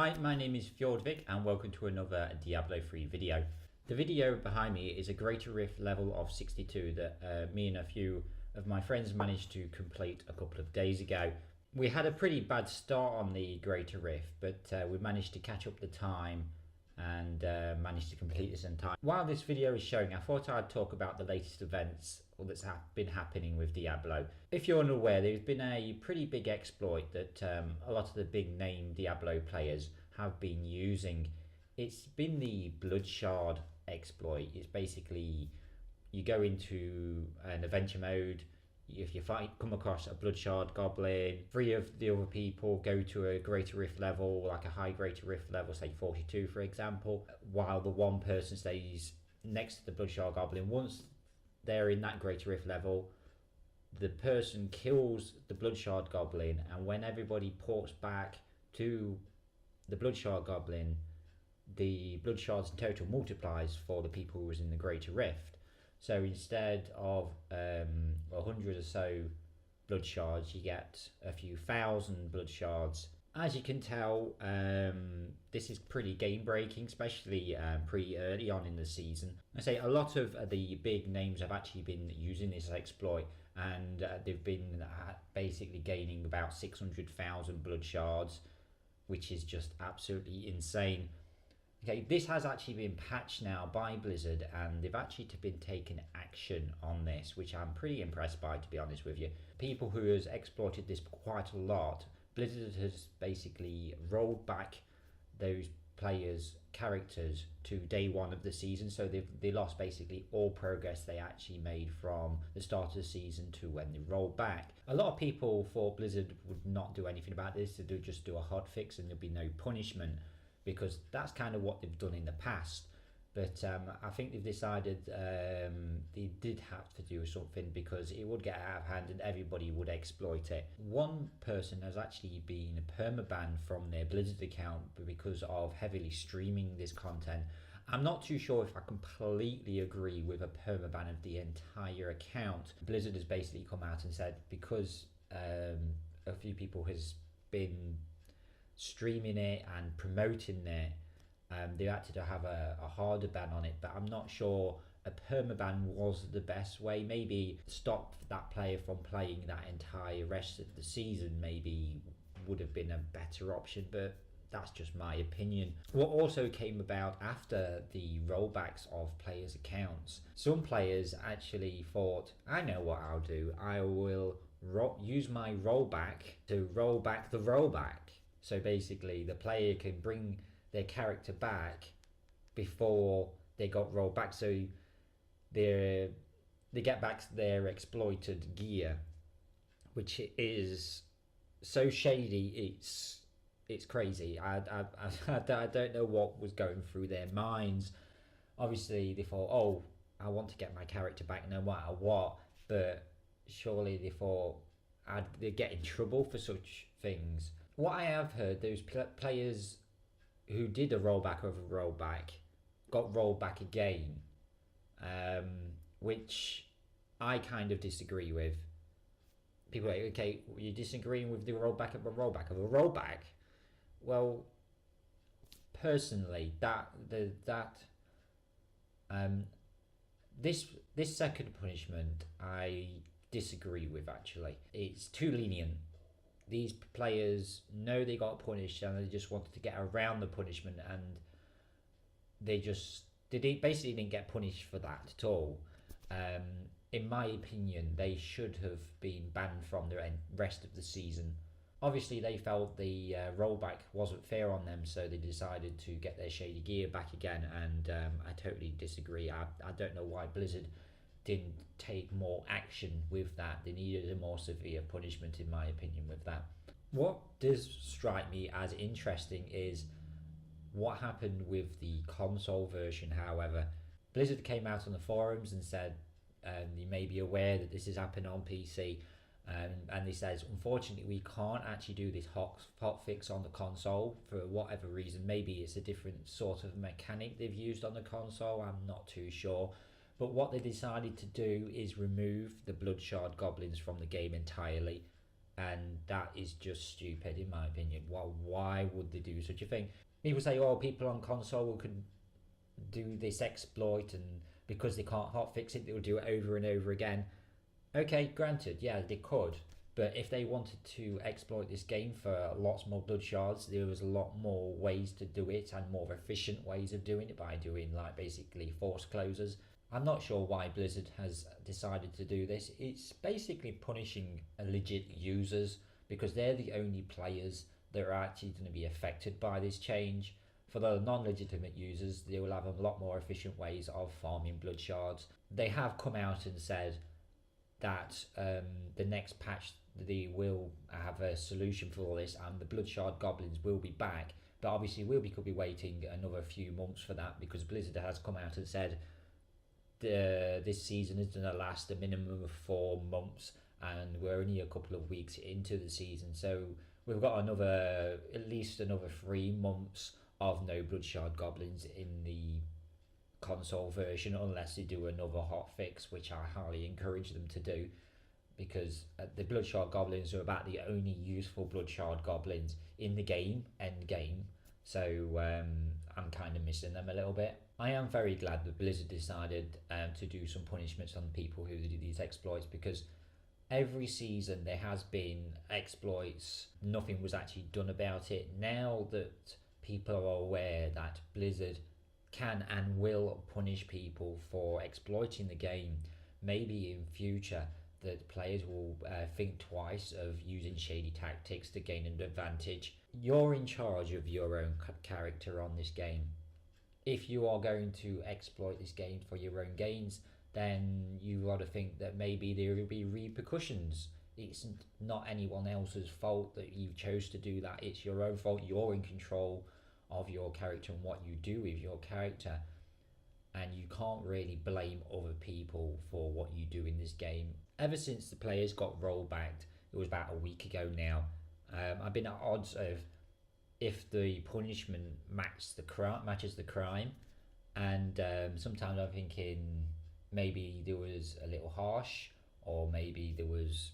Hi, my name is Fjordvik and welcome to another Diablo 3 video. The video behind me is a Greater Rift level of 62 that me and a few of my friends managed to complete a couple of days ago. We had a pretty bad start on the Greater Rift, but we managed to catch up the time and managed to complete this in time. While this video is showing, I thought I'd talk about the latest events that's been happening with Diablo. If you're unaware, there's been a pretty big exploit that a lot of the big name Diablo players have been using. It's been the Blood Shard exploit. It's basically you go into an adventure mode. If you come across a Blood Shard goblin, 3 of the other people go to a Greater Rift level, like a high Greater Rift level, say 42 for example, while the one person stays next to the Blood Shard goblin. Once they're in that Greater Rift level, the person kills the Blood Shard goblin, and when everybody ports back to the Blood Shard goblin, the Blood Shards in total multiplies for the people who was in the Greater Rift. So instead of 100 or so blood shards, you get a few thousand blood shards. As you can tell, this is pretty game breaking, especially pretty early on in the season. I say a lot of the big names have actually been using this exploit, and they've been basically gaining about 600,000 blood shards, which is just absolutely insane. Okay, this has actually been patched now by Blizzard, and they've actually been taking action on this, which I'm pretty impressed by, to be honest with you. People who has exploited this quite a lot, Blizzard has basically rolled back those players' characters to day 1 of the season, so they lost basically all progress they actually made from the start of the season to when they rolled back. A lot of people thought Blizzard would not do anything about this, they'd just do a hotfix and there'd be no punishment, because that's kind of what they've done in the past. But I think they've decided they did have to do something, because it would get out of hand and everybody would exploit it. One person has actually been permabanned from their Blizzard account because of heavily streaming this content. I'm not too sure if I completely agree with a permaban of the entire account. Blizzard has basically come out and said because a few people has been streaming it and promoting it, they had to have a harder ban on it, but I'm not sure a permaban was the best way. Maybe stop that player from playing that entire rest of the season maybe would have been a better option, but that's just my opinion. What also came about after the rollbacks of players' accounts, some players actually thought, I know what I'll do, I will use my rollback to roll back the rollback. So basically the player can bring their character back before they got rolled back, so they get back their exploited gear, which is so shady, it's crazy. I don't know what was going through their minds. Obviously they thought, oh, I want to get my character back no matter what, but surely they thought they'd get in trouble for such things. What I have heard, those players who did a rollback over rollback got rolled back again, which I kind of disagree with. People are like, okay, you're disagreeing with the rollback of a rollback of a rollback. Well, personally, this second punishment I disagree with. Actually, it's too lenient. These players know they got punished and they just wanted to get around the punishment, and they basically didn't get punished for that at all. In my opinion, they should have been banned from the rest of the season. Obviously they felt the rollback wasn't fair on them, so they decided to get their shady gear back again, and I totally disagree. I don't know why Blizzard didn't take more action with that. They needed a more severe punishment, in my opinion, with that. What does strike me as interesting is what happened with the console version. However, Blizzard came out on the forums and said, you may be aware that this has happened on PC, and they says, unfortunately we can't actually do this hot fix on the console for whatever reason. Maybe it's a different sort of mechanic they've used on the console, I'm not too sure. But what they decided to do is remove the Blood Shard goblins from the game entirely. and that is just stupid in my opinion. Why would they do such a thing? People say, oh, people on console could do this exploit, and because they can't hotfix it, they'll do it over and over again. Okay, granted, yeah, they could, but if they wanted to exploit this game for lots more blood shards, there was a lot more ways to do it and more efficient ways of doing it, by doing like basically force closers. I'm not sure why Blizzard has decided to do this. It's basically punishing legit users because they're the only players that are actually going to be affected by this change. For the non-legitimate users, they will have a lot more efficient ways of farming blood shards. They have come out and said that the next patch they will have a solution for all this, and the blood shard goblins will be back. But obviously we could be waiting another few months for that, because Blizzard has come out and said this season is going to last a minimum of 4 months, and we're only a couple of weeks into the season, so we've got at least another 3 months of no blood shard goblins in the console version, unless they do another hotfix, which I highly encourage them to do, because the blood shard goblins are about the only useful blood shard goblins in the game, end game. So I'm kind of missing them a little bit. I am very glad that Blizzard decided to do some punishments on people who do these exploits, because every season there has been exploits, nothing was actually done about it. Now that people are aware that Blizzard can and will punish people for exploiting the game, maybe in future that players will think twice of using shady tactics to gain an advantage. You're in charge of your own character on this game. If you are going to exploit this game for your own gains, then you've got to think that maybe there will be repercussions. It's not anyone else's fault that you chose to do that. It's your own fault. You're in control of your character and what you do with your character, and you can't really blame other people for what you do in this game. Ever since the players got rollbacked, it was about a week ago now, I've been at odds of if the punishment matches the crime, and sometimes I'm thinking maybe there was a little harsh, or maybe there was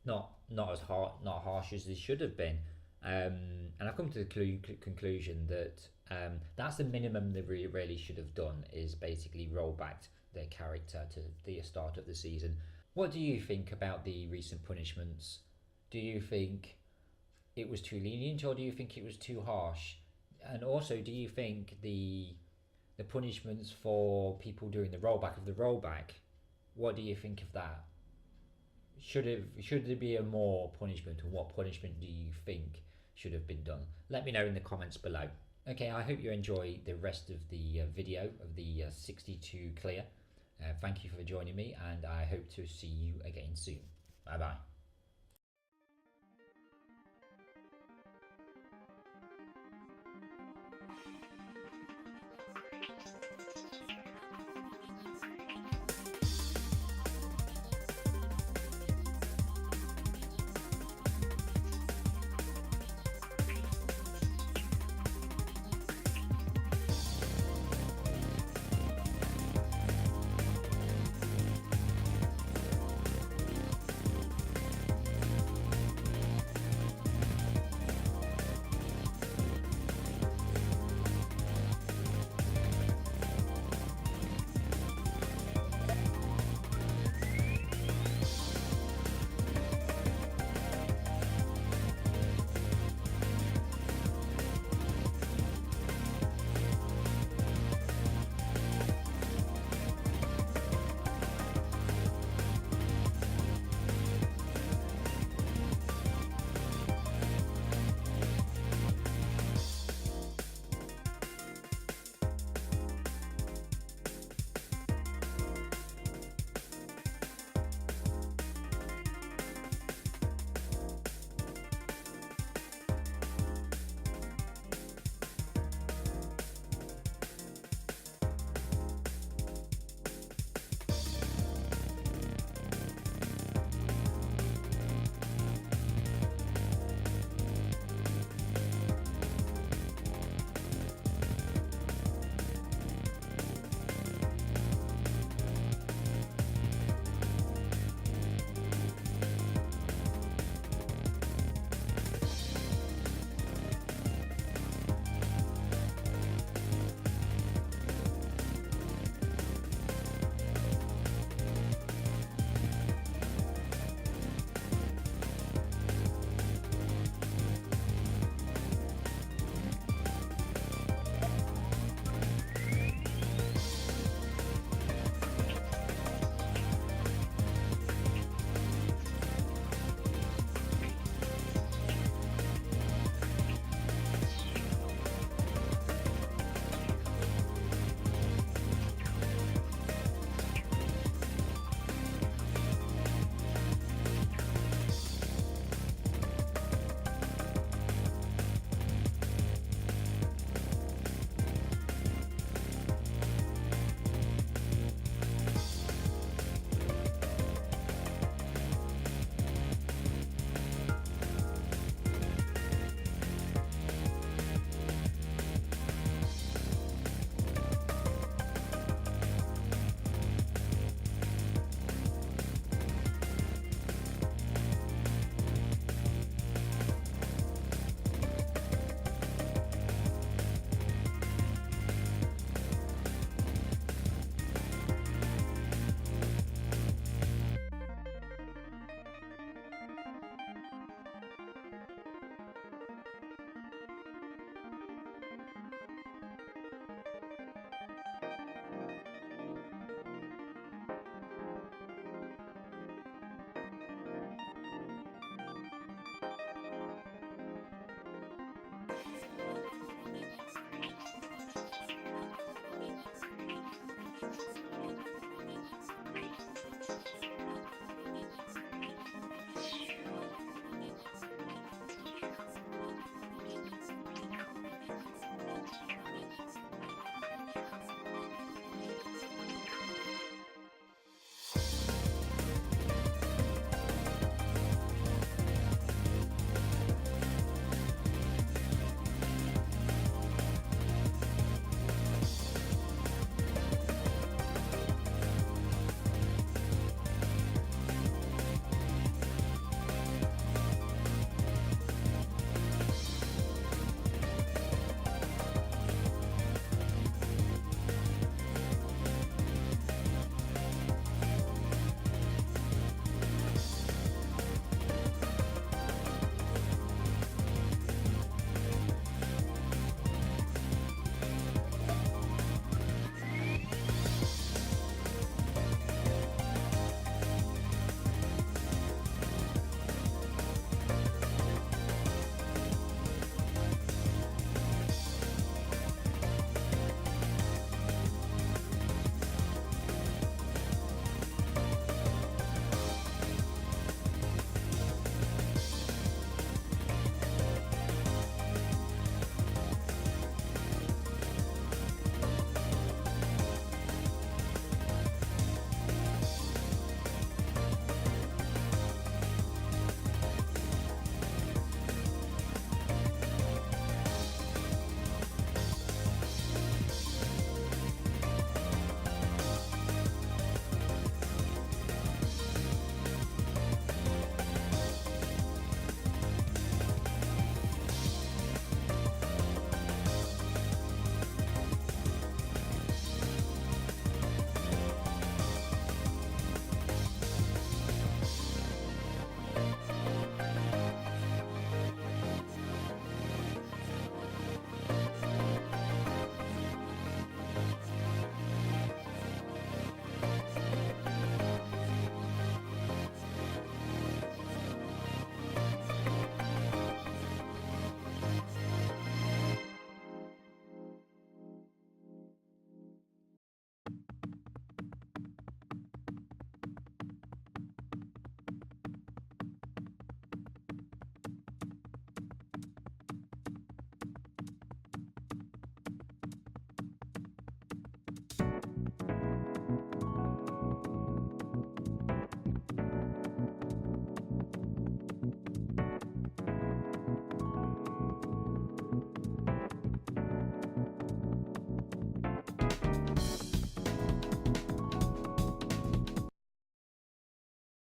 not harsh as they should have been. And I've come to the conclusion that that's the minimum they really should have done, is basically roll back their character to the start of the season. What do you think about the recent punishments? Do you think it was too lenient, or do you think it was too harsh? And also, do you think the punishments for people doing the rollback of the rollback, what do you think of that? Should there be a more punishment, or what punishment do you think should have been done? Let me know in the comments below. Okay, I hope you enjoy the rest of the video of the 62 clear. Thank you for joining me, and I hope to see you again soon. Bye bye.